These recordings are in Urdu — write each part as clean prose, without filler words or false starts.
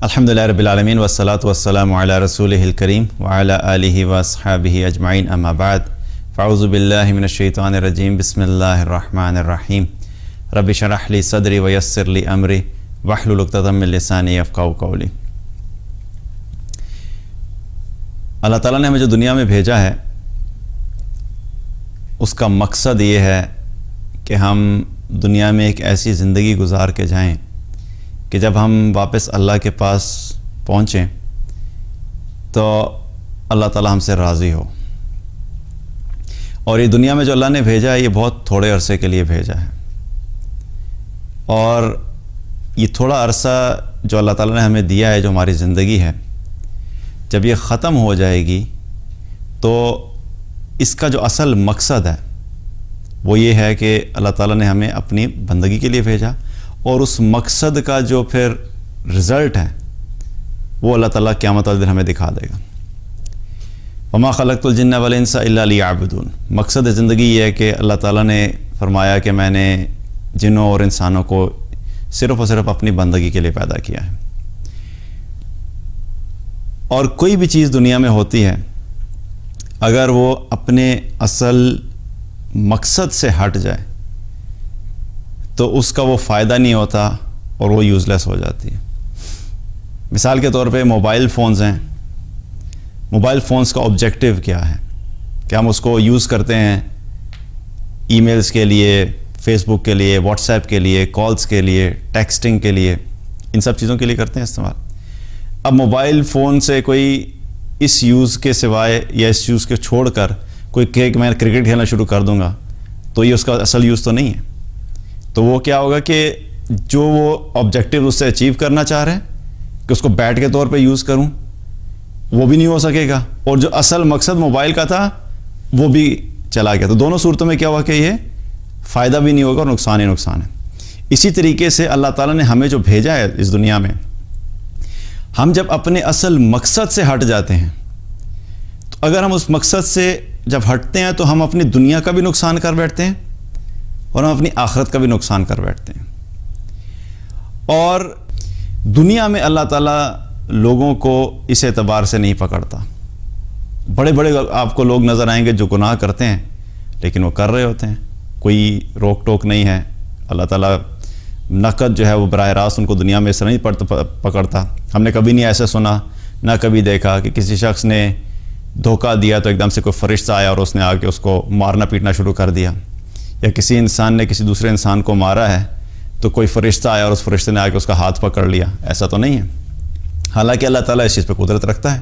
الحمدللہ رب العالمین والصلاة والسلام علی رسولہ الکریم وعلی آلہ واصحابہ اجمعین اما بعد فاعوذ باللہ من الشیطان الرجیم بسم اللہ الرحمن الرحیم رب اشرح لی صدری ویسر لی امری واحلل عقدۃ من لسانی یفقہوا قولی۔ اللہ تعالیٰ نے ہمیں جو دنیا میں بھیجا ہے اس کا مقصد یہ ہے کہ ہم دنیا میں ایک ایسی زندگی گزار کے جائیں کہ جب ہم واپس اللہ کے پاس پہنچیں تو اللہ تعالیٰ ہم سے راضی ہو۔ اور یہ دنیا میں جو اللہ نے بھیجا ہے یہ بہت تھوڑے عرصے کے لیے بھیجا ہے، اور یہ تھوڑا عرصہ جو اللہ تعالیٰ نے ہمیں دیا ہے، جو ہماری زندگی ہے، جب یہ ختم ہو جائے گی تو اس کا جو اصل مقصد ہے وہ یہ ہے کہ اللہ تعالیٰ نے ہمیں اپنی بندگی کے لیے بھیجا، اور اس مقصد کا جو پھر رزلٹ ہے وہ اللہ تعالیٰ قیامت والے دن ہمیں دکھا دے گا۔ وما خلقت الجن والانس الا لیعبدون۔ مقصد زندگی یہ ہے کہ اللہ تعالیٰ نے فرمایا کہ میں نے جنوں اور انسانوں کو صرف اور صرف اپنی بندگی کے لیے پیدا کیا ہے۔ اور کوئی بھی چیز دنیا میں ہوتی ہے اگر وہ اپنے اصل مقصد سے ہٹ جائے تو اس کا وہ فائدہ نہیں ہوتا اور وہ یوز لیس ہو جاتی ہے۔ مثال کے طور پہ موبائل فونز ہیں، موبائل فونز کا آبجیکٹیو کیا ہے کہ ہم اس کو یوز کرتے ہیں ای میلز کے لیے، فیس بک کے لیے، واٹس ایپ کے لیے، کالز کے لیے، ٹیکسٹنگ کے لیے، ان سب چیزوں کے لیے کرتے ہیں استعمال۔ اب موبائل فون سے کوئی اس یوز کے سوائے یا اس یوز کے چھوڑ کر کوئی کہ میں کرکٹ کھیلنا شروع کر دوں گا تو یہ اس کا اصل یوز تو نہیں ہے۔ تو وہ کیا ہوگا کہ جو وہ آبجیکٹیو اس سے اچیو کرنا چاہ رہے ہیں کہ اس کو بیٹ کے طور پہ یوز کروں، وہ بھی نہیں ہو سکے گا، اور جو اصل مقصد موبائل کا تھا وہ بھی چلا گیا۔ تو دونوں صورتوں میں کیا ہوا کہ یہ فائدہ بھی نہیں ہوگا اور نقصان ہی نقصان ہے۔ اسی طریقے سے اللہ تعالیٰ نے ہمیں جو بھیجا ہے اس دنیا میں، ہم جب اپنے اصل مقصد سے ہٹ جاتے ہیں تو اگر ہم اس مقصد سے جب ہٹتے ہیں تو ہم اپنی دنیا کا بھی نقصان کر بیٹھتے ہیں اور ہم اپنی آخرت کا بھی نقصان کر بیٹھتے ہیں۔ اور دنیا میں اللہ تعالیٰ لوگوں کو اس اعتبار سے نہیں پکڑتا۔ بڑے بڑے آپ کو لوگ نظر آئیں گے جو گناہ کرتے ہیں لیکن وہ کر رہے ہوتے ہیں، کوئی روک ٹوک نہیں ہے۔ اللہ تعالیٰ نقد جو ہے وہ براہ راست ان کو دنیا میں سے نہیں پکڑتا۔ ہم نے کبھی نہیں ایسا سنا، نہ کبھی دیکھا کہ کسی شخص نے دھوکہ دیا تو ایک دم سے کوئی فرشتہ آیا اور اس نے آ کے اس کو مارنا پیٹنا شروع کر دیا، یا کسی انسان نے کسی دوسرے انسان کو مارا ہے تو کوئی فرشتہ آیا اور اس فرشتے نے آ کے اس کا ہاتھ پکڑ لیا۔ ایسا تو نہیں ہے۔ حالانکہ اللہ تعالیٰ اس چیز پہ قدرت رکھتا ہے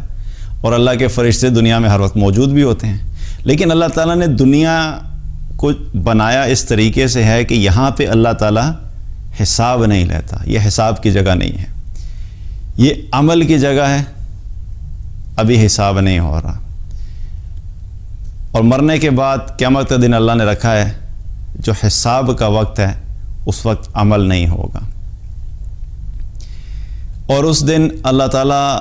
اور اللہ کے فرشتے دنیا میں ہر وقت موجود بھی ہوتے ہیں، لیکن اللہ تعالیٰ نے دنیا کو بنایا اس طریقے سے ہے کہ یہاں پہ اللہ تعالیٰ حساب نہیں لیتا۔ یہ حساب کی جگہ نہیں ہے، یہ عمل کی جگہ ہے۔ ابھی حساب نہیں ہو رہا، اور مرنے کے بعد قیامت کا دن اللہ نے رکھا ہے جو حساب کا وقت ہے، اس وقت عمل نہیں ہوگا، اور اس دن اللہ تعالیٰ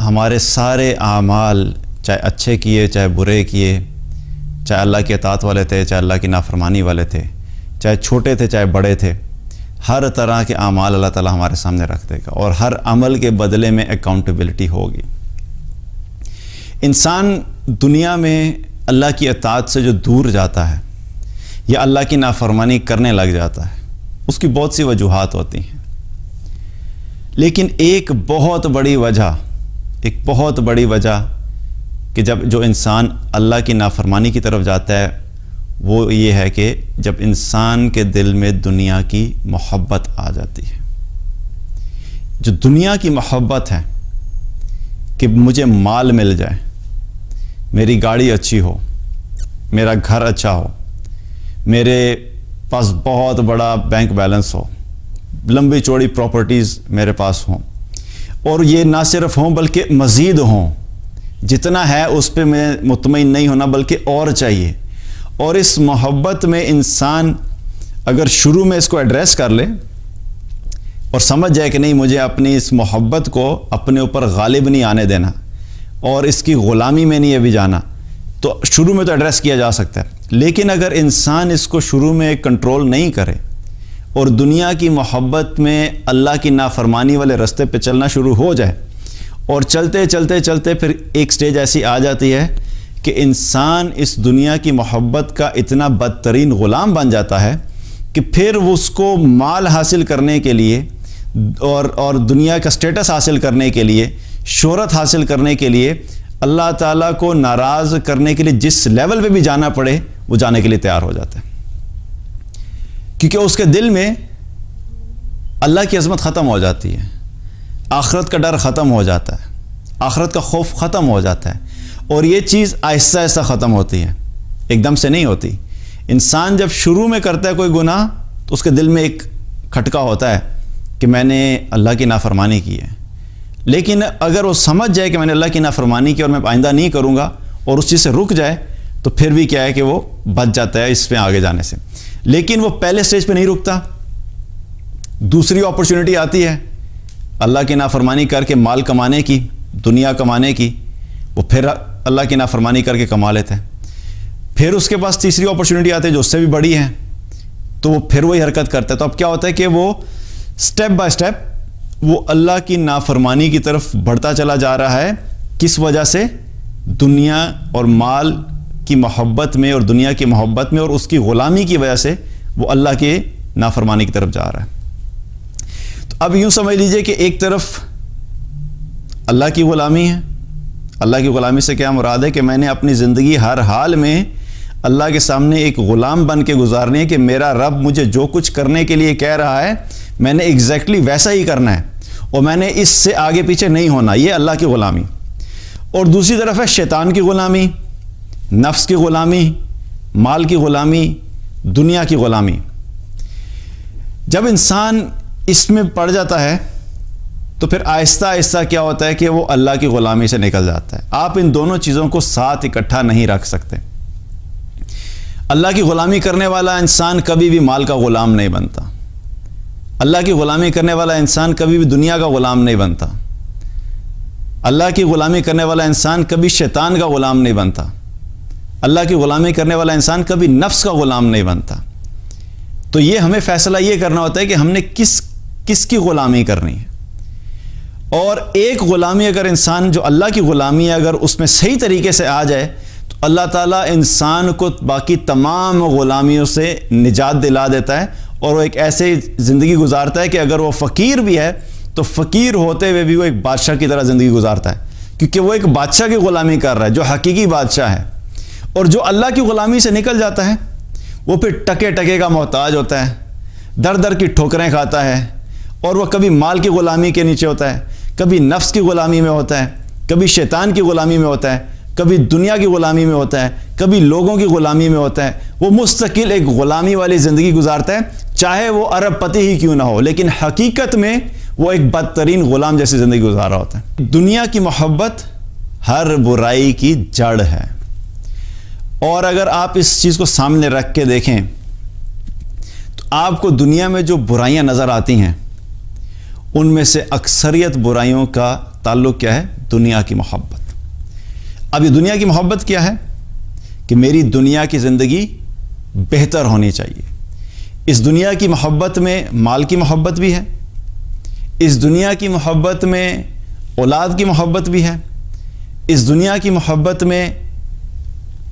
ہمارے سارے اعمال، چاہے اچھے کیے چاہے برے کیے، چاہے اللہ کی اطاعت والے تھے چاہے اللہ کی نافرمانی والے تھے، چاہے چھوٹے تھے چاہے بڑے تھے، ہر طرح کے اعمال اللہ تعالیٰ ہمارے سامنے رکھ دے گا، اور ہر عمل کے بدلے میں اکاؤنٹیبلٹی ہوگی۔ انسان دنیا میں اللہ کی اطاعت سے جو دور جاتا ہے یا اللہ کی نافرمانی کرنے لگ جاتا ہے، اس کی بہت سی وجوہات ہوتی ہیں، لیکن ایک بہت بڑی وجہ کہ جب جو انسان اللہ کی نافرمانی کی طرف جاتا ہے وہ یہ ہے کہ جب انسان کے دل میں دنیا کی محبت آ جاتی ہے۔ جو دنیا کی محبت ہے کہ مجھے مال مل جائے، میری گاڑی اچھی ہو، میرا گھر اچھا ہو، میرے پاس بہت بڑا بینک بیلنس ہو، لمبی چوڑی پراپرٹیز میرے پاس ہوں، اور یہ نہ صرف ہوں بلکہ مزید ہوں، جتنا ہے اس پہ میں مطمئن نہیں ہونا بلکہ اور چاہیے۔ اور اس محبت میں انسان اگر شروع میں اس کو ایڈریس کر لے اور سمجھ جائے کہ نہیں، مجھے اپنی اس محبت کو اپنے اوپر غالب نہیں آنے دینا اور اس کی غلامی میں نہیں ابھی جانا، تو شروع میں تو ایڈریس کیا جا سکتا ہے۔ لیکن اگر انسان اس کو شروع میں کنٹرول نہیں کرے اور دنیا کی محبت میں اللہ کی نافرمانی والے راستے پہ چلنا شروع ہو جائے، اور چلتے چلتے چلتے پھر ایک سٹیج ایسی آ جاتی ہے کہ انسان اس دنیا کی محبت کا اتنا بدترین غلام بن جاتا ہے کہ پھر اس کو مال حاصل کرنے کے لیے اور دنیا کا سٹیٹس حاصل کرنے کے لیے، شہرت حاصل کرنے کے لیے، اللہ تعالیٰ کو ناراض کرنے کے لیے جس لیول پہ بھی جانا پڑے وہ جانے کے لیے تیار ہو جاتا ہے، کیونکہ اس کے دل میں اللہ کی عظمت ختم ہو جاتی ہے، آخرت کا ڈر ختم ہو جاتا ہے، آخرت کا خوف ختم ہو جاتا ہے، اور یہ چیز آہستہ آہستہ ختم ہوتی ہے، ایک دم سے نہیں ہوتی۔ انسان جب شروع میں کرتا ہے کوئی گناہ تو اس کے دل میں ایک کھٹکا ہوتا ہے کہ میں نے اللہ کی نافرمانی کی ہے، لیکن اگر وہ سمجھ جائے کہ میں نے اللہ کی نافرمانی کی اور میں آئندہ نہیں کروں گا، اور اس چیز سے رک جائے، تو پھر بھی کیا ہے کہ وہ بچ جاتا ہے اس پہ آگے جانے سے۔ لیکن وہ پہلے سٹیج پہ نہیں رکتا، دوسری اپرچونٹی آتی ہے اللہ کی نافرمانی کر کے مال کمانے کی، دنیا کمانے کی، وہ پھر اللہ کی نافرمانی کر کے کما لیتے ہیں۔ پھر اس کے پاس تیسری اپرچونٹی آتی ہے جو اس سے بھی بڑی ہے، تو وہ پھر وہی حرکت کرتا ہے۔ تو اب کیا ہوتا ہے کہ وہ سٹیپ بائی سٹیپ وہ اللہ کی نافرمانی کی طرف بڑھتا چلا جا رہا ہے۔ کس وجہ سے؟ دنیا اور مال کی محبت میں، اور دنیا کی محبت میں اور اس کی غلامی کی وجہ سے وہ اللہ کے نافرمانی کی طرف جا رہا ہے۔ تو اب یوں سمجھ لیجئے کہ ایک طرف اللہ کی غلامی ہے۔ اللہ کی غلامی سے کیا مراد ہے؟ کہ میں نے اپنی زندگی ہر حال میں اللہ کے سامنے ایک غلام بن کے گزارنی ہے کہ میرا رب مجھے جو کچھ کرنے کے لیے کہہ رہا ہے میں نے ایگزیکٹلی ویسا ہی کرنا ہے، اور میں نے اس سے آگے پیچھے نہیں ہونا۔ یہ اللہ کی غلامی۔ اور دوسری طرف ہے شیطان کی غلامی، نفس کی غلامی، مال کی غلامی، دنیا کی غلامی۔ جب انسان اس میں پڑ جاتا ہے تو پھر آہستہ آہستہ کیا ہوتا ہے کہ وہ اللہ کی غلامی سے نکل جاتا ہے۔ آپ ان دونوں چیزوں کو ساتھ اکٹھا نہیں رکھ سکتے۔ اللہ کی غلامی کرنے والا انسان کبھی بھی مال کا غلام نہیں بنتا، اللہ کی غلامی کرنے والا انسان کبھی بھی دنیا کا غلام نہیں بنتا، اللہ کی غلامی کرنے والا انسان کبھی شیطان کا غلام نہیں بنتا، اللہ کی غلامی کرنے والا انسان کبھی نفس کا غلام نہیں بنتا۔ تو یہ ہمیں فیصلہ یہ کرنا ہوتا ہے کہ ہم نے کس کی غلامی کرنی ہے۔ اور ایک غلامی اگر انسان جو اللہ کی غلامی ہے اگر اس میں صحیح طریقے سے آ جائے تو اللہ تعالیٰ انسان کو باقی تمام غلامیوں سے نجات دلا دیتا ہے، اور وہ ایک ایسے زندگی گزارتا ہے کہ اگر وہ فقیر بھی ہے تو فقیر ہوتے ہوئے بھی وہ ایک بادشاہ کی طرح زندگی گزارتا ہے، کیونکہ وہ ایک بادشاہ کی غلامی کر رہا ہے جو حقیقی بادشاہ ہے۔ اور جو اللہ کی غلامی سے نکل جاتا ہے وہ پھر ٹکے ٹکے کا محتاج ہوتا ہے، در در کی ٹھوکریں کھاتا ہے، اور وہ کبھی مال کی غلامی کے نیچے ہوتا ہے، کبھی نفس کی غلامی میں ہوتا ہے، کبھی شیطان کی غلامی میں ہوتا ہے، کبھی دنیا کی غلامی میں ہوتا ہے، کبھی لوگوں کی غلامی میں ہوتا ہے۔ وہ مستقل ایک غلامی والی زندگی گزارتا ہے، چاہے وہ ارب پتی ہی کیوں نہ ہو، لیکن حقیقت میں وہ ایک بدترین غلام جیسی زندگی گزار رہا ہوتا ہے۔ دنیا کی محبت ہر برائی کی جڑ ہے، اور اگر آپ اس چیز کو سامنے رکھ کے دیکھیں تو آپ کو دنیا میں جو برائیاں نظر آتی ہیں ان میں سے اکثریت برائیوں کا تعلق کیا ہے؟ دنیا کی محبت۔ اب یہ دنیا کی محبت کیا ہے؟ کہ میری دنیا کی زندگی بہتر ہونی چاہیے۔ اس دنیا کی محبت میں مال کی محبت بھی ہے، اس دنیا کی محبت میں اولاد کی محبت بھی ہے، اس دنیا کی محبت میں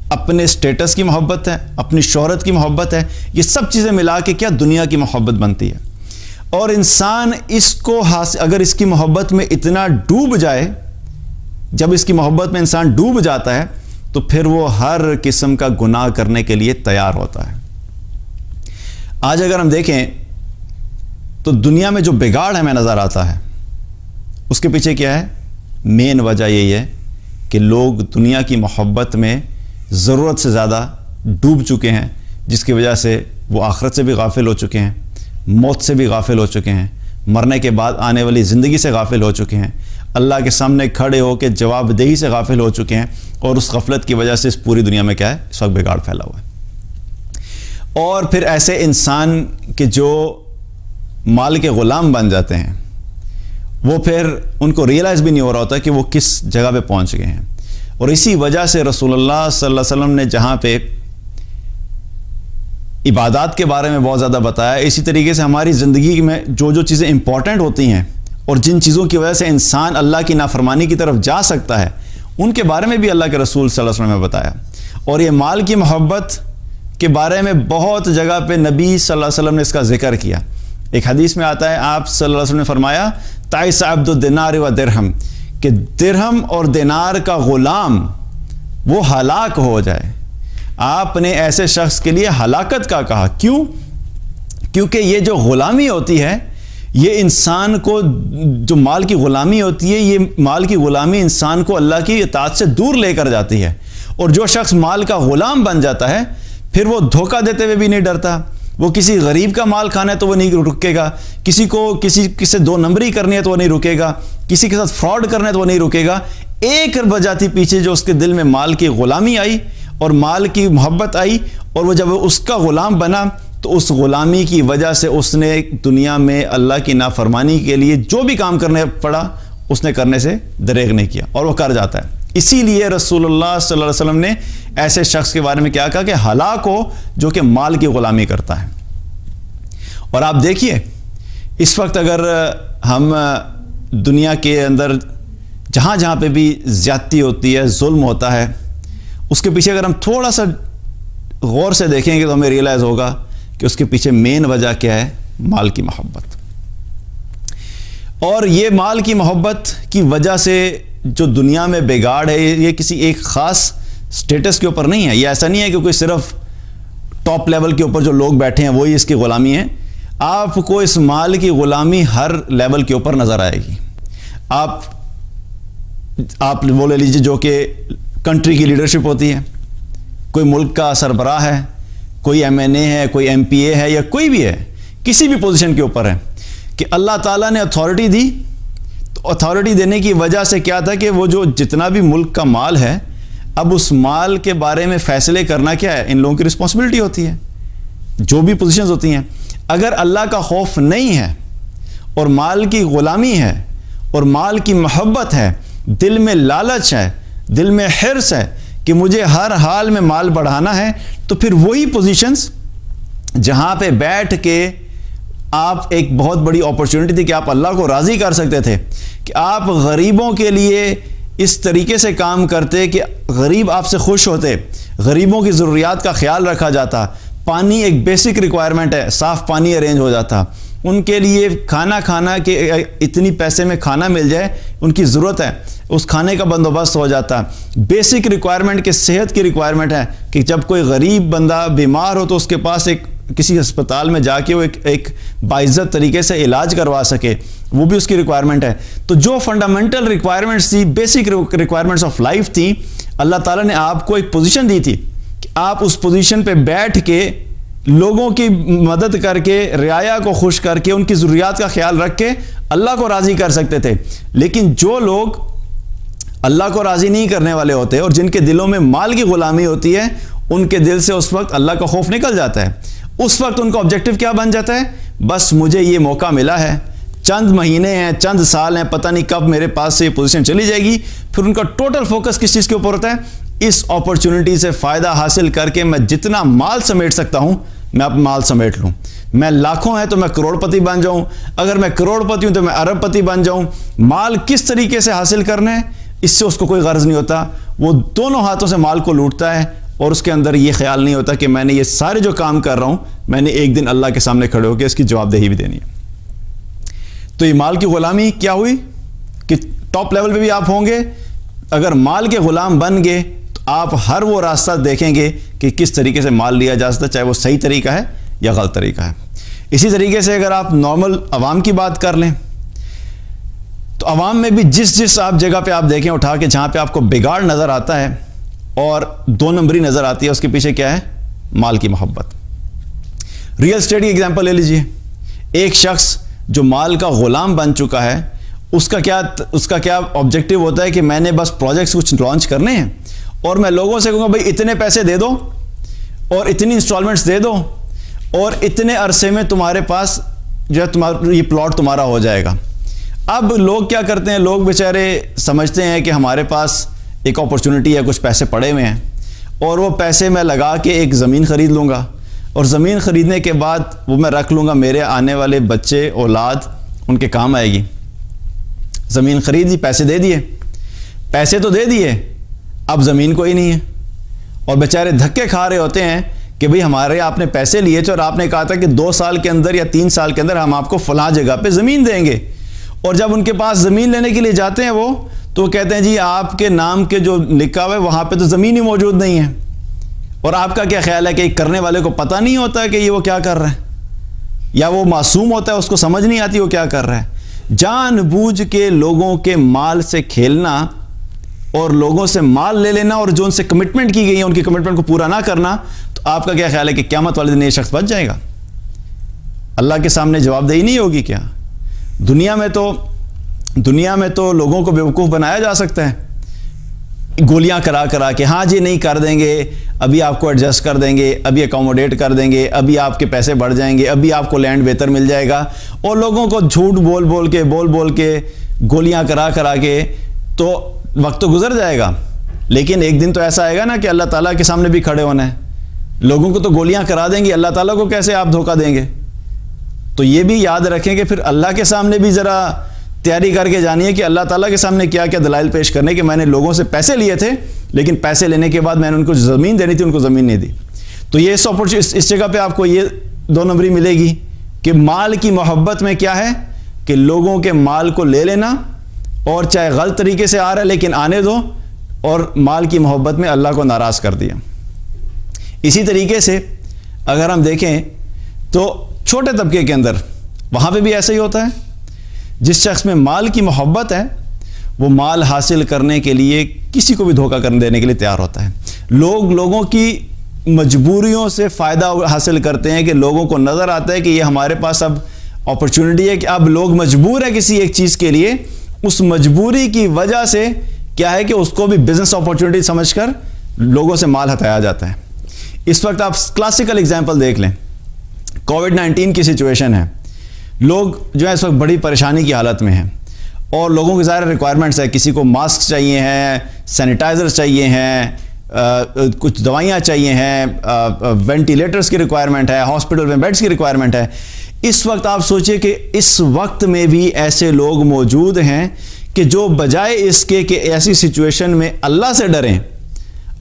اپنے سٹیٹس کی محبت ہے، اپنی شہرت کی محبت ہے۔ یہ سب چیزیں ملا کے کیا دنیا کی محبت بنتی ہے۔ اور انسان اس کو اگر اس کی محبت میں اتنا ڈوب جائے، جب اس کی محبت میں انسان ڈوب جاتا ہے تو پھر وہ ہر قسم کا گناہ کرنے کے لیے تیار ہوتا ہے۔ آج اگر ہم دیکھیں تو دنیا میں جو بگاڑ ہمیں نظر آتا ہے اس کے پیچھے کیا ہے؟ مین وجہ یہی ہے کہ لوگ دنیا کی محبت میں ضرورت سے زیادہ ڈوب چکے ہیں، جس کی وجہ سے وہ آخرت سے بھی غافل ہو چکے ہیں، موت سے بھی غافل ہو چکے ہیں، مرنے کے بعد آنے والی زندگی سے غافل ہو چکے ہیں، اللہ کے سامنے کھڑے ہو کے جواب دہی سے غافل ہو چکے ہیں، اور اس غفلت کی وجہ سے اس پوری دنیا میں کیا ہے؟ اس وقت بگاڑ پھیلا ہوا ہے۔ اور پھر ایسے انسان کے جو مال کے غلام بن جاتے ہیں وہ پھر ان کو ریئلائز بھی نہیں ہو رہا ہوتا کہ وہ کس جگہ پہ پہنچ گئے ہیں۔ اور اسی وجہ سے رسول اللہ صلی اللہ علیہ وسلم نے جہاں پہ عبادات کے بارے میں بہت زیادہ بتایا. اسی طریقے سے ہماری زندگی میں جو جو چیزیں امپورٹنٹ ہوتی ہیں اور جن چیزوں کی وجہ سے انسان اللہ کی نافرمانی کی طرف جا سکتا ہے ان کے بارے میں بھی اللہ کے رسول صلی اللہ علیہ وسلم نے بتایا. اور یہ مال کی محبت کے بارے میں بہت جگہ پہ نبی صلی اللہ علیہ وسلم نے اس کا ذکر کیا. ایک حدیث میں آتا ہے آپ صلی اللہ علیہ وسلم نے فرمایا تعیس عبد الدینار و درہم، کہ درہم اور دینار کا غلام وہ ہلاک ہو جائے. آپ نے ایسے شخص کے لیے ہلاکت کا کہا. کیوں؟ کیونکہ یہ جو غلامی ہوتی ہے یہ انسان کو، جو مال کی غلامی ہوتی ہے، یہ مال کی غلامی انسان کو اللہ کی اطاعت سے دور لے کر جاتی ہے. اور جو شخص مال کا غلام بن جاتا ہے پھر وہ دھوکہ دیتے ہوئے بھی نہیں ڈرتا. وہ کسی غریب کا مال کھانا ہے تو وہ نہیں رکے گا، کسی سے دو نمبری کرنی ہے تو وہ نہیں رکے گا، کسی کے ساتھ فراڈ کرنا ہے تو وہ نہیں رکے گا. ایک وجہ تھی پیچھے، جو اس کے دل میں مال کی غلامی آئی اور مال کی محبت آئی، اور وہ جب اس کا غلام بنا تو اس غلامی کی وجہ سے اس نے دنیا میں اللہ کی نافرمانی کے لیے جو بھی کام کرنے پڑا اس نے کرنے سے دریغ نہیں کیا، اور وہ کر جاتا ہے. اسی لیے رسول اللہ صلی اللہ علیہ وسلم نے ایسے شخص کے بارے میں کیا کہا کہ ہلاک ہو جو کہ مال کی غلامی کرتا ہے. اور آپ دیکھیے اس وقت اگر ہم دنیا کے اندر جہاں جہاں پہ بھی زیادتی ہوتی ہے، ظلم ہوتا ہے، اس کے پیچھے اگر ہم تھوڑا سا غور سے دیکھیں گے تو ہمیں ریئلائز ہوگا کہ اس کے پیچھے مین وجہ کیا ہے؟ مال کی محبت. اور یہ مال کی محبت کی وجہ سے جو دنیا میں بگاڑ ہے یہ کسی ایک خاص سٹیٹس کے اوپر نہیں ہے. یہ ایسا نہیں ہے کہ کوئی صرف ٹاپ لیول کے اوپر جو لوگ بیٹھے ہیں وہی اس کی غلامی ہے. آپ کو اس مال کی غلامی ہر لیول کے اوپر نظر آئے گی. آپ وہ لے لیجیے جو کہ کنٹری کی لیڈرشپ ہوتی ہے، کوئی ملک کا سربراہ ہے، کوئی ایم این اے ہے، کوئی ایم پی اے ہے، یا کوئی بھی ہے، کسی بھی پوزیشن کے اوپر ہے، کہ اللہ تعالیٰ نے اتھارٹی دی. تو اتھارٹی دینے کی وجہ سے کیا تھا کہ وہ جو جتنا بھی ملک کا مال ہے، اب اس مال کے بارے میں فیصلے کرنا کیا ہے؟ ان لوگوں کی رسپانسبلٹی ہوتی ہے. جو بھی پوزیشنز ہوتی ہیں، اگر اللہ کا خوف نہیں ہے اور مال کی غلامی ہے اور مال کی محبت ہے، دل میں لالچ ہے، دل میں حرص ہے کہ مجھے ہر حال میں مال بڑھانا ہے، تو پھر وہی پوزیشنز جہاں پہ بیٹھ کے آپ ایک بہت بڑی اپرچونٹی تھی کہ آپ اللہ کو راضی کر سکتے تھے، کہ آپ غریبوں کے لیے اس طریقے سے کام کرتے کہ غریب آپ سے خوش ہوتے، غریبوں کی ضروریات کا خیال رکھا جاتا. پانی ایک بیسک ریکوائرمنٹ ہے، صاف پانی ارینج ہو جاتا، ان کے لیے کھانا کہ اتنی پیسے میں کھانا مل جائے، ان کی ضرورت ہے، اس کھانے کا بندوبست ہو جاتا. بیسک ریکوائرمنٹ کے صحت کی ریکوائرمنٹ ہے کہ جب کوئی غریب بندہ بیمار ہو تو اس کے پاس کسی ہسپتال میں جا کے وہ ایک باعزت طریقے سے علاج کروا سکے، وہ بھی اس کی ریکوائرمنٹ ہے. تو جو فنڈامنٹل ریکوائرمنٹس تھی، بیسک ریکوائرمنٹس آف لائف تھیں، اللہ تعالیٰ نے آپ کو ایک پوزیشن دی تھی کہ آپ اس پوزیشن پہ بیٹھ کے لوگوں کی مدد کر کے، رعایا کو خوش کر کے، ان کی ضروریات کا خیال رکھ کے اللہ کو راضی کر سکتے تھے. لیکن جو لوگ اللہ کو راضی نہیں کرنے والے ہوتے اور جن کے دلوں میں مال کی غلامی ہوتی ہے، ان کے دل سے اس وقت اللہ کا خوف نکل جاتا ہے. اس وقت ان کا آبجیکٹو کیا بن جاتا ہے؟ بس مجھے یہ موقع ملا ہے، چند مہینے ہیں، چند سال ہیں، پتہ نہیں کب میرے پاس سے یہ پوزیشن چلی جائے گی. پھر ان کا ٹوٹل فوکس کس چیز کے اوپر ہوتا ہے؟ اس اپرچونٹی سے فائدہ حاصل کر کے میں جتنا مال سمیٹ سکتا ہوں میں اب مال سمیٹ لوں. میں لاکھوں ہیں تو میں کروڑ پتی بن جاؤں، اگر میں کروڑ پتی ہوں تو میں ارب پتی بن جاؤں. مال کس طریقے سے حاصل کرنا ہے اس سے اس کو کوئی غرض نہیں ہوتا. وہ دونوں ہاتھوں سے مال کو لوٹتا ہے اور اس کے اندر یہ خیال نہیں ہوتا کہ میں نے یہ سارے جو کام کر رہا ہوں میں نے ایک دن اللہ کے سامنے کھڑے ہو کے اس کی جواب دہی بھی دینی ہے. تو یہ مال کی غلامی کیا ہوئی کہ ٹاپ لیول پہ بھی آپ ہوں گے، اگر مال کے غلام بن گئے تو آپ ہر وہ راستہ دیکھیں گے کہ کس طریقے سے مال لیا جا سکتا ہے، چاہے وہ صحیح طریقہ ہے یا غلط طریقہ ہے. اسی طریقے سے اگر آپ نارمل عوام کی بات کر لیں تو عوام میں بھی جس آپ جگہ پہ آپ دیکھیں اٹھا کے جہاں پہ آپ کو بگاڑ نظر آتا ہے اور دو نمبری نظر آتی ہے، اس کے پیچھے کیا ہے؟ مال کی محبت. ریئل اسٹیٹ کی ایگزامپل لے لیجئے. ایک شخص جو مال کا غلام بن چکا ہے، اس کا کیا آبجیکٹو ہوتا ہے کہ میں نے بس پروجیکٹس کچھ لانچ کرنے ہیں اور میں لوگوں سے کہوں گا بھائی اتنے پیسے دے دو اور اتنی انسٹالمنٹس دے دو اور اتنے عرصے میں تمہارے پاس جو ہے یہ پلاٹ تمہارا ہو جائے گا. اب لوگ کیا کرتے ہیں؟ لوگ بیچارے سمجھتے ہیں کہ ہمارے پاس ایک اپرچونٹی ہے، کچھ پیسے پڑے ہوئے ہیں اور وہ پیسے میں لگا کے ایک زمین خرید لوں گا، اور زمین خریدنے کے بعد وہ میں رکھ لوں گا، میرے آنے والے بچے اولاد ان کے کام آئے گی. زمین خرید لی، پیسے دے دیے، پیسے تو دے دیے، اب زمین کوئی نہیں ہے، اور بیچارے دھکے کھا رہے ہوتے ہیں کہ بھئی ہمارے آپ نے پیسے لیے تھے اور آپ نے کہا تھا کہ 2 سال کے اندر یا 3 سال کے اندر ہم آپ کو فلاں جگہ پہ زمین دیں گے. اور جب ان کے پاس زمین لینے کے لیے جاتے ہیں وہ تو کہتے ہیں جی آپ کے نام کے جو لکھا ہوا ہے وہاں پہ تو زمین ہی موجود نہیں ہے. اور آپ کا کیا خیال ہے کہ کرنے والے کو پتہ نہیں ہوتا کہ یہ وہ کیا کر رہا ہے، یا وہ معصوم ہوتا ہے اس کو سمجھ نہیں آتی وہ کیا کر رہا ہے؟ جان بوجھ کے لوگوں کے مال سے کھیلنا اور لوگوں سے مال لے لینا اور جو ان سے کمٹمنٹ کی گئی ہے ان کی کمٹمنٹ کو پورا نہ کرنا، تو آپ کا کیا خیال ہے کہ قیامت والے دن یہ شخص بچ جائے گا؟ اللہ کے سامنے جواب دہی نہیں ہوگی کیا؟ دنیا میں تو لوگوں کو بیوقوف بنایا جا سکتا ہے گولیاں کرا کے، ہاں جی نہیں کر دیں گے، ابھی آپ کو ایڈجسٹ کر دیں گے، ابھی اکوموڈیٹ کر دیں گے، ابھی آپ کے پیسے بڑھ جائیں گے، ابھی آپ کو لینڈ بہتر مل جائے گا، اور لوگوں کو جھوٹ بول کے گولیاں کرا کے تو وقت تو گزر جائے گا. لیکن ایک دن تو ایسا آئے گا نا کہ اللہ تعالیٰ کے سامنے بھی کھڑے ہونا ہے. لوگوں کو تو گولیاں کرا دیں گے، اللہ تعالیٰ کو کیسے آپ دھوکہ دیں گے؟ تو یہ بھی یاد رکھیں کہ پھر اللہ کے سامنے بھی ذرا تیاری کر کے جانیے کہ اللہ تعالیٰ کے سامنے کیا کیا دلائل پیش کرنے کہ میں نے لوگوں سے پیسے لیے تھے لیکن پیسے لینے کے بعد میں نے ان کو زمین دینی تھی ان کو زمین نہیں دی. تو یہ اس جگہ پہ آپ کو یہ 2 نمبری ملے گی کہ مال کی محبت میں کیا ہے کہ لوگوں کے مال کو لے لینا، اور چاہے غلط طریقے سے آ رہا ہے لیکن آنے دو، اور مال کی محبت میں اللہ کو ناراض کر دیا. اسی طریقے سے اگر ہم دیکھیں تو چھوٹے طبقے کے اندر وہاں پہ بھی ایسا ہی ہوتا ہے. جس شخص میں مال کی محبت ہے وہ مال حاصل کرنے کے لیے کسی کو بھی دھوکہ دینے کے لیے تیار ہوتا ہے. لوگوں کی مجبوریوں سے فائدہ حاصل کرتے ہیں کہ لوگوں کو نظر آتا ہے کہ یہ ہمارے پاس اب اپرچونٹی ہے کہ اب لوگ مجبور ہیں کسی ایک چیز کے لیے، اس مجبوری کی وجہ سے کیا ہے کہ اس کو بھی بزنس اپرچونٹی سمجھ کر لوگوں سے مال ہٹایا جاتا ہے. اس وقت آپ کلاسیکل اگزامپل دیکھ لیں، کووڈ-19 کی سچویشن ہے، لوگ جو ہے اس وقت بڑی پریشانی کی حالت میں ہیں، اور لوگوں کی ظاہر ریکوائرمنٹس ہے، کسی کو ماسک چاہیے ہیں، سینیٹائزر چاہیے ہیں، کچھ دوائیاں چاہیے ہیں، وینٹیلیٹرز کی ریکوائرمنٹ ہے، ہاسپٹل میں بیڈز کی ریکوائرمنٹ ہے. اس وقت آپ سوچئے کہ اس وقت میں بھی ایسے لوگ موجود ہیں کہ جو بجائے اس کے کہ ایسی سچویشن میں اللہ سے ڈریں،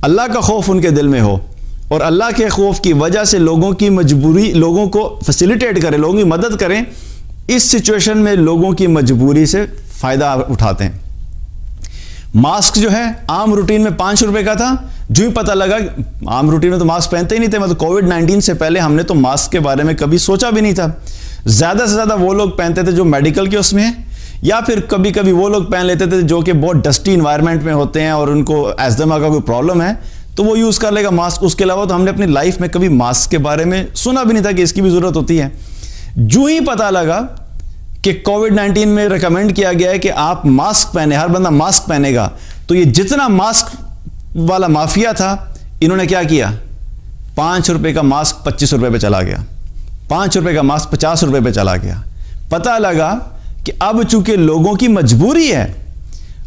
اللہ کا خوف ان کے دل میں ہو، اور اللہ کے خوف کی وجہ سے لوگوں کی مجبوری، لوگوں کو فیسیلیٹیٹ کریں، لوگوں کی مدد کریں، اس سچویشن میں لوگوں کی مجبوری سے فائدہ اٹھاتے ہیں. ماسک جو ہے عام روٹین میں 5 روپے کا تھا، جو ہی پتہ لگا، عام روٹین میں تو ماسک پہنتے ہی نہیں تھے، مطلب کووڈ-19 سے پہلے ہم نے تو ماسک کے بارے میں کبھی سوچا بھی نہیں تھا. زیادہ سے زیادہ وہ لوگ پہنتے تھے جو میڈیکل کے اس میں ہیں، یا پھر کبھی کبھی وہ لوگ پہن لیتے تھے جو کہ بہت ڈسٹی انوائرمنٹ میں ہوتے ہیں اور ان کو ایزما کا کوئی پرابلم ہے تو وہ یوز کر لے گا ماسک. اس کے علاوہ تو ہم نے اپنی لائف میں کبھی ماسک کے بارے میں سنا بھی نہیں تھا کہ اس کی بھی ضرورت ہوتی ہے. جو ہی پتہ لگا کہ کووڈ-19 میں ریکمینڈ کیا گیا ہے کہ آپ ماسک پہنے، ہر بندہ ماسک پہنے گا، تو یہ جتنا ماسک والا مافیا تھا انہوں نے کیا کیا، 5 روپے کا ماسک 25 روپے پہ چلا گیا، 5 روپے کا ماسک 50 روپے پہ چلا گیا. پتہ لگا کہ اب چونکہ لوگوں کی مجبوری ہے،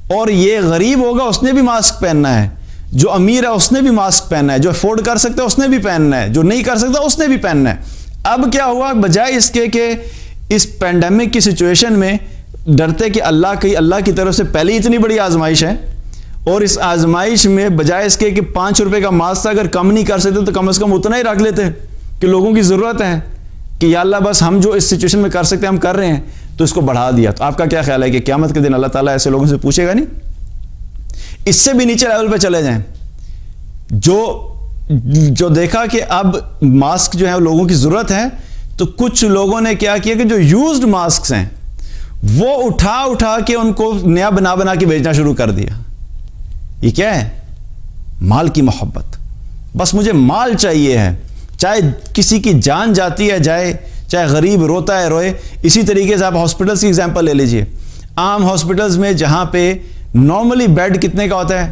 اور یہ غریب ہوگا اس نے بھی ماسک پہننا ہے، جو امیر ہے اس نے بھی ماسک پہننا ہے، جو افورڈ کر سکتا ہے اس نے بھی پہننا ہے، جو نہیں کر سکتا اس نے بھی پہننا ہے. اب کیا ہوا، بجائے اس کے کہ اس پینڈیمک کی سچویشن میں ڈرتے کہ اللہ کی طرف سے پہلے اتنی بڑی آزمائش ہے، اور اس آزمائش میں بجائے اس کے کہ 5 روپے کا ماسک اگر کم نہیں کر سکتے تو کم از کم اتنا ہی رکھ لیتے کہ لوگوں کی ضرورت ہے کہ یا اللہ بس ہم جو اس سچویشن میں کر سکتے ہیں ہم کر رہے ہیں، تو اس کو بڑھا دیا. تو آپ کا کیا خیال ہے کہ قیامت کے دن اللہ تعالیٰ ایسے لوگوں سے پوچھے گا نہیں؟ اس سے بھی نیچے لیول پہ چلے جائیں، جو دیکھا کہ اب ماسک جو ہے لوگوں کی ضرورت ہے، تو کچھ لوگوں نے کیا کیا کہ جو یوزڈ ماسکس ہیں وہ اٹھا کے ان کو نیا بنا کے بیچنا شروع کر دیا. یہ کیا ہے؟ مال کی محبت. بس مجھے مال چاہیے ہے، چاہے کسی کی جان جاتی ہے جائے، چاہے غریب روتا ہے روئے. اسی طریقے سے آپ ہاسپٹلس کی ایگزامپل لے لیجئے. عام ہاسپٹلس میں جہاں پہ نارملی بیڈ کتنے کا ہوتا ہے،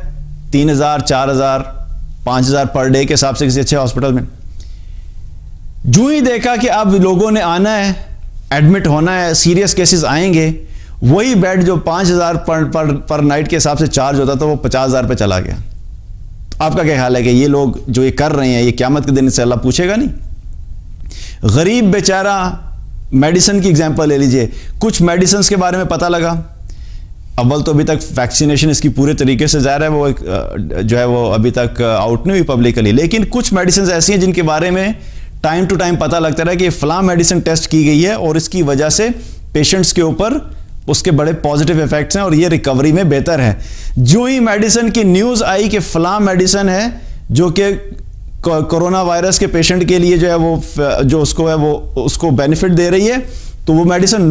3000 4000 5000 پر ڈے کے حساب سے کسی اچھے ہاسپٹل میں، جو ہی دیکھا کہ اب لوگوں نے آنا ہے، ایڈمٹ ہونا ہے، سیریس کیسز آئیں گے، وہی بیڈ جو 5000 پر نائٹ کے حساب سے چارج ہوتا تھا وہ 50000 پہ چلا گیا. آپ کا کیا خیال ہے کہ یہ لوگ جو یہ کر رہے ہیں یہ قیامت کے دن سے اللہ پوچھے گا نہیں؟ غریب بیچارہ میڈیسن کی ایگزامپل لے لیجئے. کچھ میڈیسنز کے بارے میں پتہ لگا, اول تو ابھی تک ویکسینیشن اس کی پورے طریقے سے ظاہر ہے وہ جو ہے وہ ابھی تک آؤٹ نہیں ہوئی پبلکلی, لیکن کچھ میڈیسنز ایسی ہیں جن کے بارے میں ٹائم ٹو ٹائم پتہ لگتا رہا کہ یہ فلاں میڈیسن ٹیسٹ کی گئی ہے اور اس کی وجہ سے پیشنٹس کے اوپر اس کے بڑے پازیٹیو ایفیکٹس ہیں اور یہ ریکوری میں بہتر ہے. جو ہی میڈیسن کی نیوز آئی کہ فلاں میڈیسن ہے جو کہ کورونا وائرس کے پیشنٹ کے لیے جو ہے وہ جو اس کو ہے وہ اس کو بینیفٹ دے رہی ہے, تو وہ میڈیسن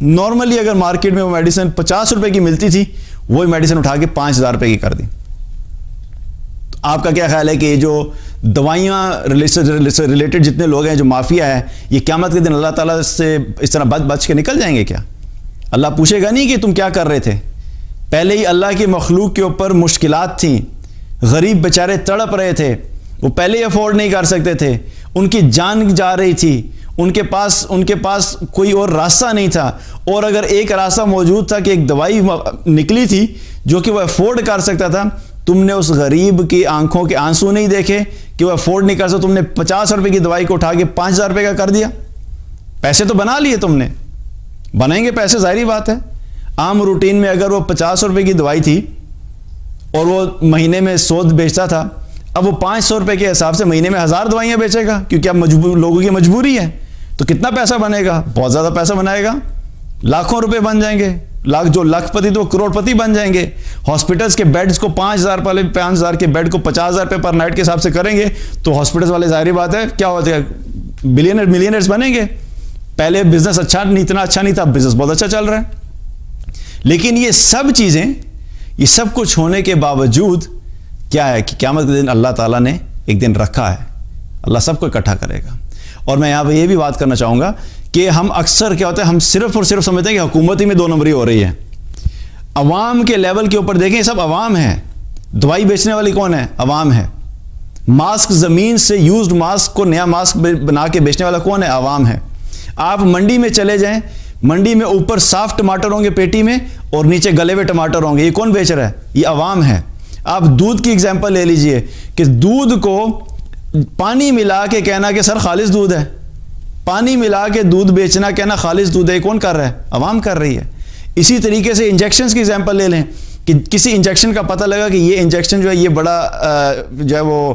نارملی اگر مارکیٹ میں وہ میڈیسن 50 روپے کی ملتی تھی, وہی میڈیسن اٹھا کے 5000 روپے کی کر دی. تو آپ کا کیا خیال ہے کہ یہ جو دوائیاں ریلیٹڈ جتنے لوگ ہیں, جو مافیا ہے, یہ قیامت کے دن اللہ تعالیٰ سے اس طرح بچ کے نکل جائیں گے کیا؟ اللہ پوچھے گا نہیں کہ تم کیا کر رہے تھے. پہلے ہی اللہ کی مخلوق کے اوپر مشکلات تھیں, غریب بیچارے تڑپ رہے تھے, وہ پہلے ہی افورڈ نہیں کر سکتے تھے, ان کی جان جا رہی تھی, ان کے پاس کوئی اور راستہ نہیں تھا, اور اگر ایک راستہ موجود تھا کہ ایک دوائی نکلی تھی جو کہ وہ افورڈ کر سکتا تھا, تم نے اس غریب کی آنکھوں کے آنسو نہیں دیکھے کہ وہ افورڈ نہیں کر سکتا, تم نے 50 روپے کی دوائی کو اٹھا کے 5000 روپے کا کر دیا. پیسے تو بنا لیے تم نے, بنائیں گے پیسے, ظاہری بات ہے. عام روٹین میں اگر وہ 50 روپے کی دوائی تھی اور وہ مہینے میں 100 بیچتا تھا, اب وہ 500 روپے کے حساب سے مہینے میں 1000 دوائیاں بیچے گا, کیونکہ اب لوگوں کی مجبوری ہے. تو کتنا پیسہ بنے گا؟ بہت زیادہ پیسہ بنائے گا, لاکھوں روپے بن جائیں گے, جو لاکھ پتی تو کروڑ پتی بن جائیں گے. ہاسپٹلز کے بیڈز کو 5000 کے بیڈ کو 50000 روپے پر نائٹ کے حساب سے کریں گے, تو ہاسپٹلز والے ظاہری بات ہے کیا ہوتا ہے, ملینئرز بنیں گے. پہلے بزنس اتنا اچھا نہیں تھا, بزنس بہت اچھا چل رہا ہے. لیکن یہ سب چیزیں, یہ سب کچھ ہونے کے باوجود کیا ہے کہ قیامت کے دن اللہ تعالیٰ نے ایک دن رکھا ہے, اللہ سب کو اکٹھا کرے گا. اور میں یہاں پہ یہ بھی بات کرنا چاہوں گا کہ ہم اکثر کیا ہوتا ہے, ہم صرف اور صرف سمجھتے ہیں کہ حکومت ہی میں 2 نمبری ہو رہی ہے. عوام کے لیول کے اوپر دیکھیں, سب عوام ہیں. دوائی بیچنے والی کون ہے؟ عوام ہے. ماسک, زمین سے یوزڈ ماسک کو نیا ماسک بنا کے بیچنے والا کون ہے؟ عوام ہے. آپ منڈی میں چلے جائیں, منڈی میں اوپر صاف ٹماٹر ہوں گے پیٹی میں اور نیچے گلے ہوئے ٹماٹر ہوں گے, یہ کون بیچ رہا ہے؟ یہ عوام ہے. آپ دودھ کی ایگزامپل لے لیجئے کہ دودھ کو پانی ملا کے کہنا کہ سر خالص دودھ ہے, پانی ملا کے دودھ بیچنا کہنا خالص دودھ ہے, کون کر رہا ہے؟ عوام کر رہی ہے. اسی طریقے سے انجیکشنز کی ایگزامپل لے لیں کہ کسی انجیکشن کا پتہ لگا کہ یہ انجیکشن جو ہے یہ بڑا جو ہے وہ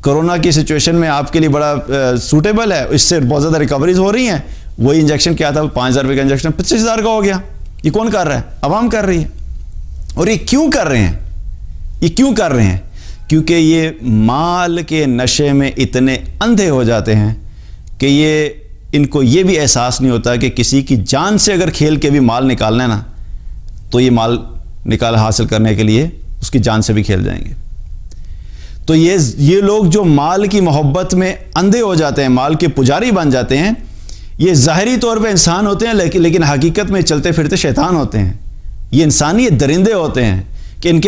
کرونا کی سچویشن میں آپ کے لیے بڑا سوٹیبل ہے, اس سے بہت زیادہ ریکوریز ہو رہی ہیں. وہی انجیکشن کیا تھا, 5000 روپے کا انجیکشن 25000 کا ہو گیا. یہ کون کر رہا ہے؟ عوام کر رہی ہے. اور یہ کیوں کر رہے ہیں؟ کیونکہ یہ مال کے نشے میں اتنے اندھے ہو جاتے ہیں کہ ان کو یہ بھی احساس نہیں ہوتا کہ کسی کی جان سے اگر کھیل کے بھی مال نکالنا ہے نا, تو یہ مال حاصل کرنے کے لیے اس کی جان سے بھی کھیل جائیں گے. تو یہ لوگ جو مال کی محبت میں اندھے ہو جاتے ہیں, مال کے پجاری بن جاتے ہیں, یہ ظاہری طور پہ انسان ہوتے ہیں لیکن حقیقت میں چلتے پھرتے شیطان ہوتے ہیں. یہ انسانی درندے ہوتے ہیں کہ ان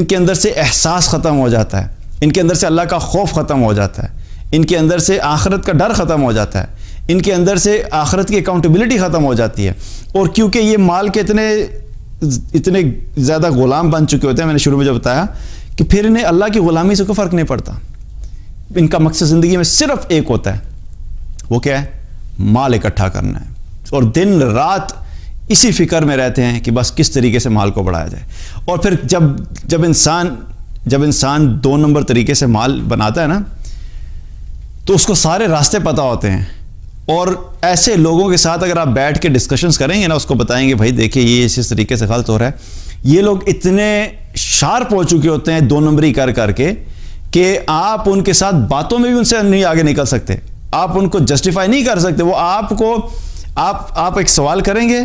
کے اندر سے احساس ختم ہو جاتا ہے, ان کے اندر سے اللہ کا خوف ختم ہو جاتا ہے, ان کے اندر سے آخرت کا ڈر ختم ہو جاتا ہے, ان کے اندر سے آخرت کی اکاؤنٹیبلٹی ختم ہو جاتی ہے. اور کیونکہ یہ مال کے اتنے زیادہ غلام بن چکے ہوتے ہیں, میں نے شروع میں جو بتایا, کہ پھر انہیں اللہ کی غلامی سے کوئی فرق نہیں پڑتا. ان کا مقصد زندگی میں صرف ایک ہوتا ہے, وہ کیا ہے؟ مال اکٹھا کرنا ہے. اور دن رات اسی فکر میں رہتے ہیں کہ بس کس طریقے سے مال کو بڑھایا جائے. اور پھر جب انسان 2 نمبر طریقے سے مال بناتا ہے نا, تو اس کو سارے راستے پتہ ہوتے ہیں. اور ایسے لوگوں کے ساتھ اگر آپ بیٹھ کے ڈسکشنز کریں گے نا, اس کو بتائیں گے بھائی دیکھیں یہ اس طریقے سے غلط ہو رہا ہے. یہ لوگ اتنے شارپ ہو چکے ہوتے ہیں 2 نمبری کر کے کہ آپ ان کے ساتھ باتوں میں بھی ان سے نہیں آگے نکل سکتے, آپ ان کو جسٹیفائی نہیں کر سکتے. وہ آپ ایک سوال کریں گے,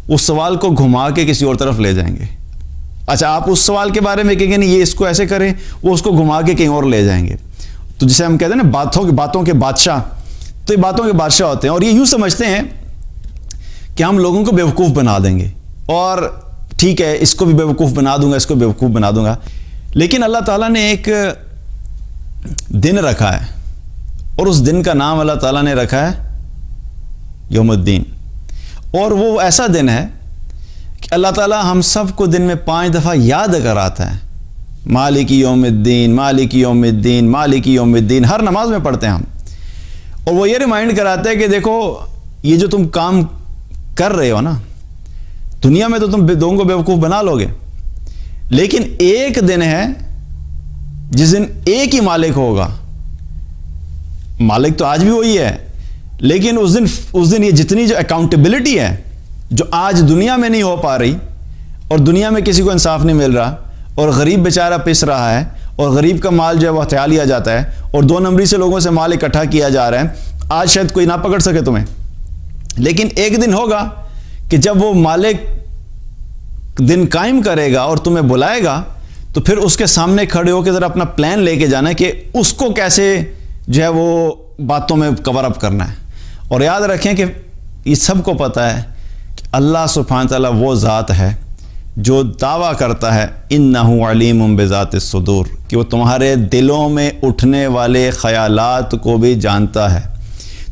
اس سوال کو گھما کے کسی اور طرف لے جائیں گے. اچھا, آپ اس سوال کے بارے میں کہیں گے نہیں یہ اس کو ایسے کریں, وہ اس کو گھما کے کہیں اور لے جائیں گے. تو جسے ہم کہتے ہیں نا باتوں کے بادشاہ, تو یہ باتوں کے بادشاہ ہوتے ہیں. اور یہ یوں سمجھتے ہیں کہ ہم لوگوں کو بیوقوف بنا دیں گے, اور ٹھیک ہے اس کو بھی بیوقوف بنا دوں گا, اس کو بیوقوف بنا دوں گا. لیکن اللہ تعالیٰ نے ایک دن رکھا ہے, اور اس دن کا نام اللہ تعالیٰ نے رکھا ہے یوم الدین. اور وہ ایسا دن ہے کہ اللہ تعالیٰ ہم سب کو دن میں 5 دفعہ یاد کراتا ہے, مالک یوم الدین, مالک یوم الدین, مالک یوم الدین. ہر نماز میں پڑھتے ہیں ہم, اور وہ یہ ریمائنڈ کراتا ہے کہ دیکھو یہ جو تم کام کر رہے ہو نا، دنیا میں تو تم لوگوں کو بیوقوف بنا لو گے، لیکن ایک دن ہے جس دن ایک ہی مالک ہوگا. مالک تو آج بھی وہی ہے، لیکن اس دن یہ جتنی جو اکاؤنٹیبلٹی ہے جو آج دنیا میں نہیں ہو پا رہی، اور دنیا میں کسی کو انصاف نہیں مل رہا، اور غریب بیچارہ پس رہا ہے، اور غریب کا مال جو ہے وہ ہتھیا لیا جاتا ہے، اور 2 نمبری سے لوگوں سے مال اکٹھا کیا جا رہا ہے. آج شاید کوئی نہ پکڑ سکے تمہیں، لیکن ایک دن ہوگا کہ جب وہ مالک دن قائم کرے گا اور تمہیں بلائے گا، تو پھر اس کے سامنے کھڑے ہو کے ذرا اپنا پلان لے کے جانا ہے کہ اس کو کیسے جو ہے وہ باتوں میں کور اپ کرنا ہے. اور یاد رکھیں کہ یہ سب کو پتہ ہے کہ اللہ سبحانہ تعالیٰ وہ ذات ہے جو دعویٰ کرتا ہے انہ علیم بذات الصدور، کہ وہ تمہارے دلوں میں اٹھنے والے خیالات کو بھی جانتا ہے.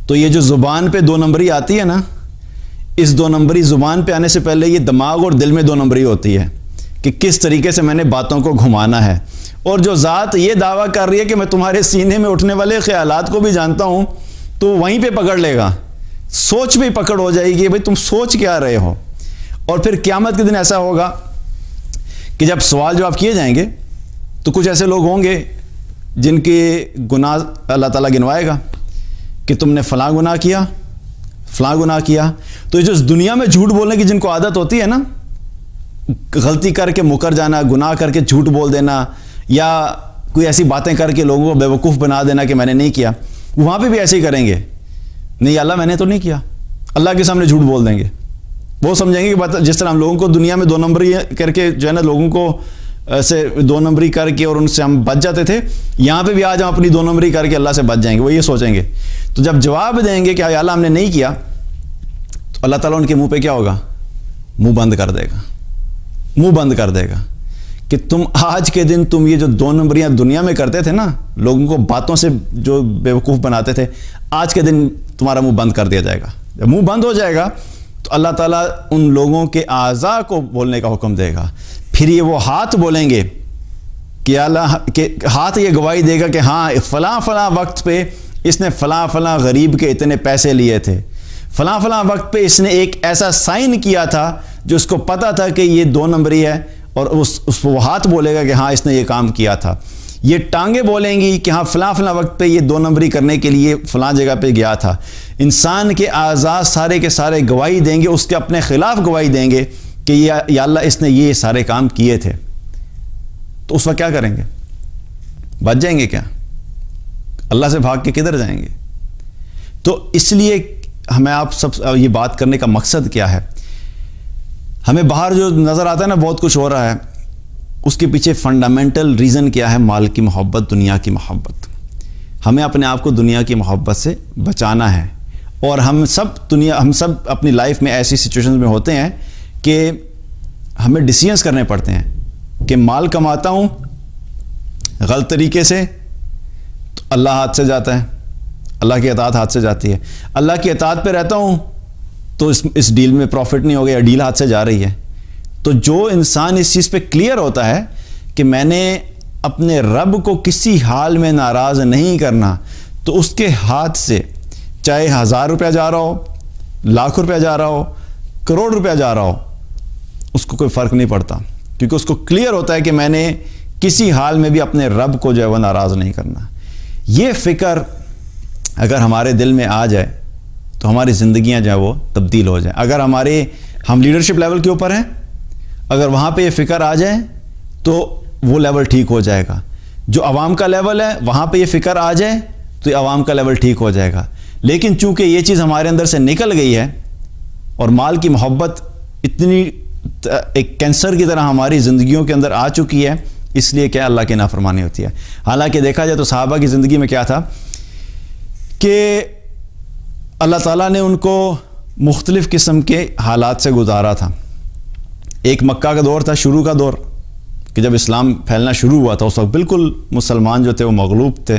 تو یہ جو زبان پہ 2 نمبری آتی ہے نا، اس 2 نمبری زبان پہ آنے سے پہلے یہ دماغ اور دل میں 2 نمبری ہوتی ہے کہ کس طریقے سے میں نے باتوں کو گھمانا ہے. اور جو ذات یہ دعویٰ کر رہی ہے کہ میں تمہارے سینے میں اٹھنے والے خیالات کو بھی جانتا ہوں، تو وہیں پہ پکڑ لے گا، سوچ بھی پکڑ ہو جائے گی بھئی تم سوچ کیا رہے ہو. اور پھر قیامت کے دن ایسا ہوگا کہ جب سوال جواب کیے جائیں گے تو کچھ ایسے لوگ ہوں گے جن کے گناہ اللہ تعالیٰ گنوائے گا کہ تم نے فلاں گناہ کیا، فلاں گناہ کیا. تو یہ جو دنیا میں جھوٹ بولنے کی جن کو عادت ہوتی ہے نا، غلطی کر کے مکر جانا، گناہ کر کے جھوٹ بول دینا، یا کوئی ایسی باتیں کر کے لوگوں کو بیوقوف بنا دینا کہ میں نے نہیں کیا، وہاں پہ بھی ایسے ہی کریں گے. نہیں اللہ میں نے تو نہیں کیا، اللہ کے سامنے جھوٹ بول دیں گے. وہ سمجھیں گے کہ جس طرح ہم لوگوں کو دنیا میں 2 نمبری کر کے جو ہے نا لوگوں کو ایسے 2 نمبری کر کے اور ان سے ہم بچ جاتے تھے، یہاں پہ بھی آج ہم اپنی 2 نمبری کر کے اللہ سے بچ جائیں گے. وہ یہ سوچیں گے. تو جب جواب دیں گے کہ اللہ ہم نے نہیں کیا، تو اللہ تعالیٰ ان کے منہ پہ کیا ہوگا؟ منہ بند کر دے گا، منہ بند کر دے گا کہ تم آج کے دن تم یہ جو 2 نمبریاں دنیا میں کرتے تھے نا، لوگوں کو باتوں سے جو بیوقوف بناتے تھے، آج کے دن تمہارا منہ بند کر دیا جائے گا. جب منہ بند ہو جائے گا تو اللہ تعالیٰ ان لوگوں کے اعضاء کو بولنے کا حکم دے گا. پھر یہ وہ ہاتھ بولیں گے کہ اللہ کہ ہاتھ یہ گواہی دے گا کہ ہاں فلاں فلاں وقت پہ اس نے فلاں فلاں غریب کے اتنے پیسے لیے تھے، فلاں فلاں وقت پہ اس نے ایک ایسا سائن کیا تھا جو اس کو پتا تھا کہ یہ 2 نمبری ہے، اور اس وہ ہاتھ بولے گا کہ ہاں اس نے یہ کام کیا تھا. یہ ٹانگیں بولیں گی کہ ہاں فلاں فلاں وقت پہ یہ 2 نمبری کرنے کے لیے فلاں جگہ پہ گیا تھا. انسان کے اعضاء سارے کے سارے گواہی دیں گے، اس کے اپنے خلاف گواہی دیں گے کہ یا اللہ اس نے یہ سارے کام کیے تھے. تو اس وقت کیا کریں گے؟ بچ جائیں گے کیا؟ اللہ سے بھاگ کے کدھر جائیں گے؟ تو اس لیے ہمیں آپ سب یہ بات کرنے کا مقصد کیا ہے؟ ہمیں باہر جو نظر آتا ہے نا بہت کچھ ہو رہا ہے، اس کے پیچھے فنڈامنٹل ریزن کیا ہے؟ مال کی محبت، دنیا کی محبت. ہمیں اپنے آپ کو دنیا کی محبت سے بچانا ہے. اور ہم سب اپنی لائف میں ایسی سچویشنز میں ہوتے ہیں کہ ہمیں ڈیسیژنز کرنے پڑتے ہیں کہ مال کماتا ہوں غلط طریقے سے تو اللہ ہاتھ سے جاتا ہے، اللہ کی اطاعت ہاتھ سے جاتی ہے. اللہ کی اطاعت پہ رہتا ہوں تو اس ڈیل میں پروفٹ نہیں ہو گیا، ڈیل ہاتھ سے جا رہی ہے. تو جو انسان اس چیز پہ کلیئر ہوتا ہے کہ میں نے اپنے رب کو کسی حال میں ناراض نہیں کرنا، تو اس کے ہاتھ سے چاہے 1000 روپیہ جا رہا ہو، لاکھ روپیہ جا رہا ہو، کروڑ روپیہ جا رہا ہو، اس کو کوئی فرق نہیں پڑتا، کیونکہ اس کو کلیئر ہوتا ہے کہ میں نے کسی حال میں بھی اپنے رب کو جو ہے وہ ناراض نہیں کرنا. یہ فکر اگر ہمارے دل میں آ جائے تو ہماری زندگیاں جو ہے وہ تبدیل ہو جائیں. اگر ہم لیڈرشپ لیول کے اوپر ہیں، اگر وہاں پہ یہ فکر آ جائے تو وہ لیول ٹھیک ہو جائے گا. جو عوام کا لیول ہے وہاں پہ یہ فکر آ جائے تو یہ عوام کا لیول ٹھیک ہو جائے گا. لیکن چونکہ یہ چیز ہمارے اندر سے نکل گئی ہے اور مال کی محبت اتنی ایک کینسر کی طرح ہماری زندگیوں کے اندر آ چکی ہے، اس لیے کیا اللہ کی نافرمانی ہوتی ہے. حالانکہ دیکھا جائے تو صحابہ کی زندگی میں کیا تھا کہ اللہ تعالیٰ نے ان کو مختلف قسم کے حالات سے گزارا تھا. ایک مکہ کا دور تھا، شروع کا دور، کہ جب اسلام پھیلنا شروع ہوا تھا اس وقت بالکل مسلمان جو تھے وہ مغلوب تھے،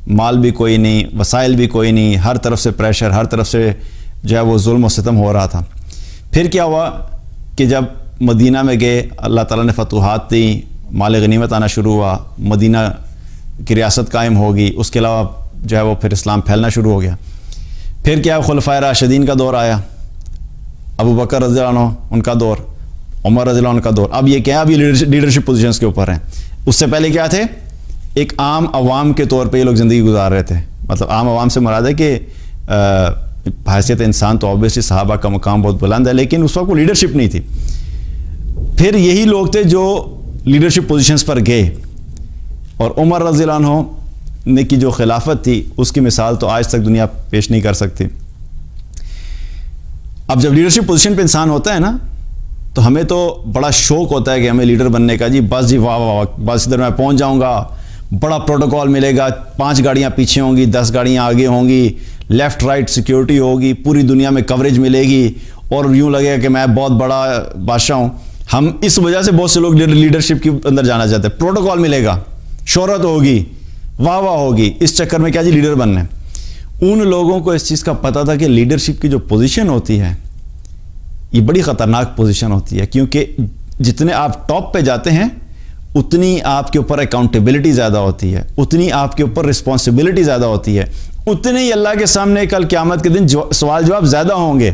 مال بھی کوئی نہیں، وسائل بھی کوئی نہیں، ہر طرف سے پریشر، ہر طرف سے جو ہے وہ ظلم و ستم ہو رہا تھا. پھر کیا ہوا کہ جب مدینہ میں گئے، اللہ تعالیٰ نے فتوحات دی، مال غنیمت آنا شروع ہوا، مدینہ کی ریاست قائم ہوگی، اس کے علاوہ جو ہے وہ پھر اسلام پھیلنا شروع ہو گیا. پھر کیا خلفائے راشدین کا دور آیا، ابو بکر رضی اللہ عنہ ان کا دور، عمر رضی اللہ عنہ کا دور. اب یہ کیا، اب یہ لیڈرشپ پوزیشنز کے اوپر ہیں. اس سے پہلے کیا تھے، ایک عام عوام کے طور پہ یہ لوگ زندگی گزار رہے تھے. مطلب عام عوام سے مراد ہے کہ حیثیت انسان تو آبویسلی صحابہ کا مقام بہت بلند ہے، لیکن اس وقت وہ لیڈرشپ نہیں تھی. پھر یہی لوگ تھے جو لیڈرشپ پوزیشنز پر گئے، اور عمر رضی اللہ عنہ نے کی جو خلافت تھی اس کی مثال تو آج تک دنیا پیش نہیں کر سکتی. اب جب لیڈرشپ پوزیشن پہ انسان ہوتا ہے نا تو ہمیں تو بڑا شوق ہوتا ہے کہ ہمیں لیڈر بننے کا. جی بس جی واہ واہ، بس ادھر میں پہنچ جاؤں گا، بڑا پروٹوکول ملے گا، 5 گاڑیاں پیچھے ہوں گی، 10 گاڑیاں آگے ہوں گی، لیفٹ رائٹ سیکیورٹی ہوگی، پوری دنیا میں کوریج ملے گی، اور یوں لگے گا کہ میں بہت بڑا بادشاہ ہوں. ہم اس وجہ سے بہت سے لوگ لیڈرشپ کے اندر جانا چاہتے ہیں. پروٹوکول ملے گا، شہرت ہوگی، واہ واہ ہوگی، اس چکر میں کیا جی لیڈر بننا ہے. ان لوگوں کو اس چیز کا پتہ تھا کہ لیڈرشپ کی جو پوزیشن ہوتی ہے یہ بڑی خطرناک پوزیشن ہوتی ہے، کیونکہ جتنے آپ ٹاپ پہ جاتے ہیں اتنی آپ کے اوپر اکاؤنٹیبلٹی زیادہ ہوتی ہے، اتنی آپ کے اوپر رسپانسبلٹی زیادہ ہوتی ہے، اتنے ہی اللہ کے سامنے کل قیامت کے دن سوال جواب زیادہ ہوں گے،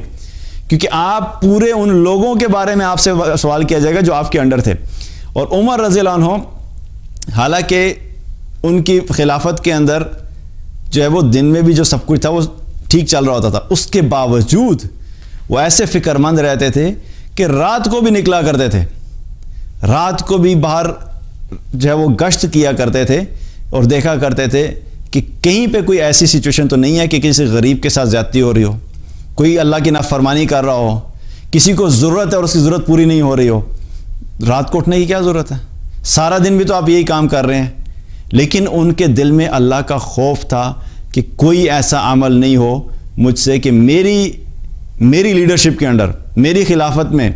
کیونکہ آپ پورے ان لوگوں کے بارے میں آپ سے سوال کیا جائے گا جو آپ کے انڈر تھے. اور عمر رضی اللہ عنہ حالانکہ ان کی خلافت کے اندر جو ہے وہ دن میں بھی جو سب کچھ تھا وہ ٹھیک چل رہا ہوتا تھا، اس کے باوجود وہ ایسے فکر مند رہتے تھے کہ رات کو بھی نکلا کرتے تھے، رات کو بھی باہر جو ہے وہ گشت کیا کرتے تھے اور دیکھا کرتے تھے کہ کہیں پہ کوئی ایسی سچویشن تو نہیں ہے کہ کسی غریب کے ساتھ زیادتی ہو رہی ہو، کوئی اللہ کی نافرمانی کر رہا ہو، کسی کو ضرورت ہے اور اس کی ضرورت پوری نہیں ہو رہی ہو. رات کو اٹھنے کی کیا ضرورت ہے، سارا دن بھی تو آپ یہی کام کر رہے ہیں. لیکن ان کے دل میں اللہ کا خوف تھا کہ کوئی ایسا عمل نہیں ہو مجھ سے کہ میری لیڈرشپ کے انڈر، میری خلافت میں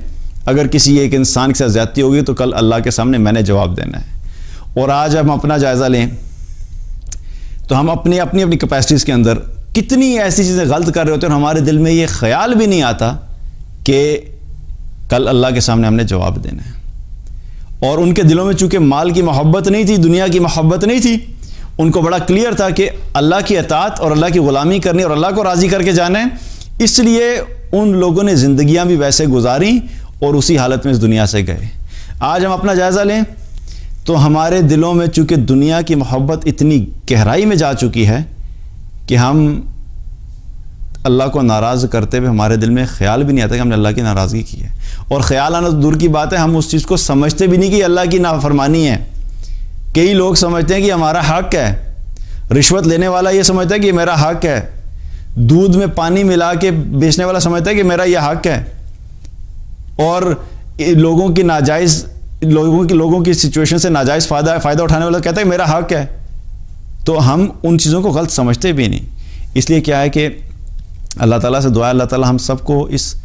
اگر کسی ایک انسان کے ساتھ زیادتی ہوگی تو کل اللہ کے سامنے میں نے جواب دینا ہے. اور آج ہم اپنا جائزہ لیں تو ہم اپنی کیپیسٹیز کے اندر کتنی ایسی چیزیں غلط کر رہے ہوتے ہیں اور ہمارے دل میں یہ خیال بھی نہیں آتا کہ کل اللہ کے سامنے ہم نے جواب دینا ہے. اور ان کے دلوں میں چونکہ مال کی محبت نہیں تھی، دنیا کی محبت نہیں تھی، ان کو بڑا کلیئر تھا کہ اللہ کی اطاعت اور اللہ کی غلامی کرنی اور اللہ کو راضی کر کے جانا ہے. اس لیے ان لوگوں نے زندگیاں بھی ویسے گزاریں اور اسی حالت میں اس دنیا سے گئے. آج ہم اپنا جائزہ لیں تو ہمارے دلوں میں چونکہ دنیا کی محبت اتنی گہرائی میں جا چکی ہے کہ ہم اللہ کو ناراض کرتے ہوئے ہمارے دل میں خیال بھی نہیں آتا کہ ہم نے اللہ کی ناراضگی کی ہے. اور خیال آنا تو دور کی بات ہے، ہم اس چیز کو سمجھتے بھی نہیں کہ اللہ کی نافرمانی ہے. کئی لوگ سمجھتے ہیں کہ ہمارا حق ہے، رشوت لینے والا یہ سمجھتا ہے کہ یہ میرا حق ہے، دودھ میں پانی ملا کے بیچنے والا سمجھتا ہے کہ میرا یہ حق ہے، اور لوگوں کی سچویشن سے ناجائز فائدہ اٹھانے والا کہتا ہے کہ میرا حق ہے. تو ہم ان چیزوں کو غلط سمجھتے بھی نہیں. اس لیے کیا ہے کہ اللہ تعالیٰ سے دعا ہے اللہ تعالیٰ ہم سب کو اس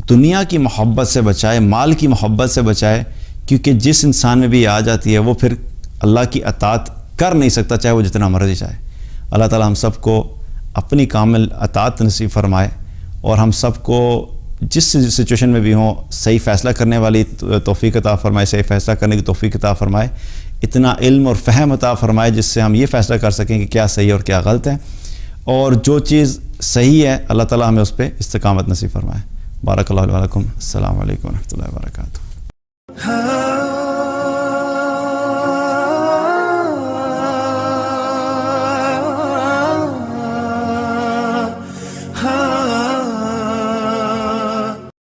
دنیا کی محبت سے بچائے، مال کی محبت سے بچائے، کیونکہ جس انسان میں بھی یہ آ جاتی ہے وہ پھر اللہ کی اطاعت کر نہیں سکتا چاہے وہ جتنا مرضی چاہے. اللہ تعالیٰ ہم سب کو اپنی کامل اطاعت نصیب فرمائے اور ہم سب کو جس سچویشن میں بھی ہوں صحیح فیصلہ کرنے والی توفیق عطا فرمائے، صحیح فیصلہ کرنے کی توفیق عطا فرمائے، اتنا علم اور فہم عطا فرمائے جس سے ہم یہ فیصلہ کر سکیں کہ کیا صحیح اور کیا غلط ہے، اور جو چیز صحیح ہے اللہ تعالیٰ ہمیں اس پہ استقامت نصیب فرمائے. بارک اللہ علیکم. السلام علیکم ورحمۃ اللہ وبرکاتہ.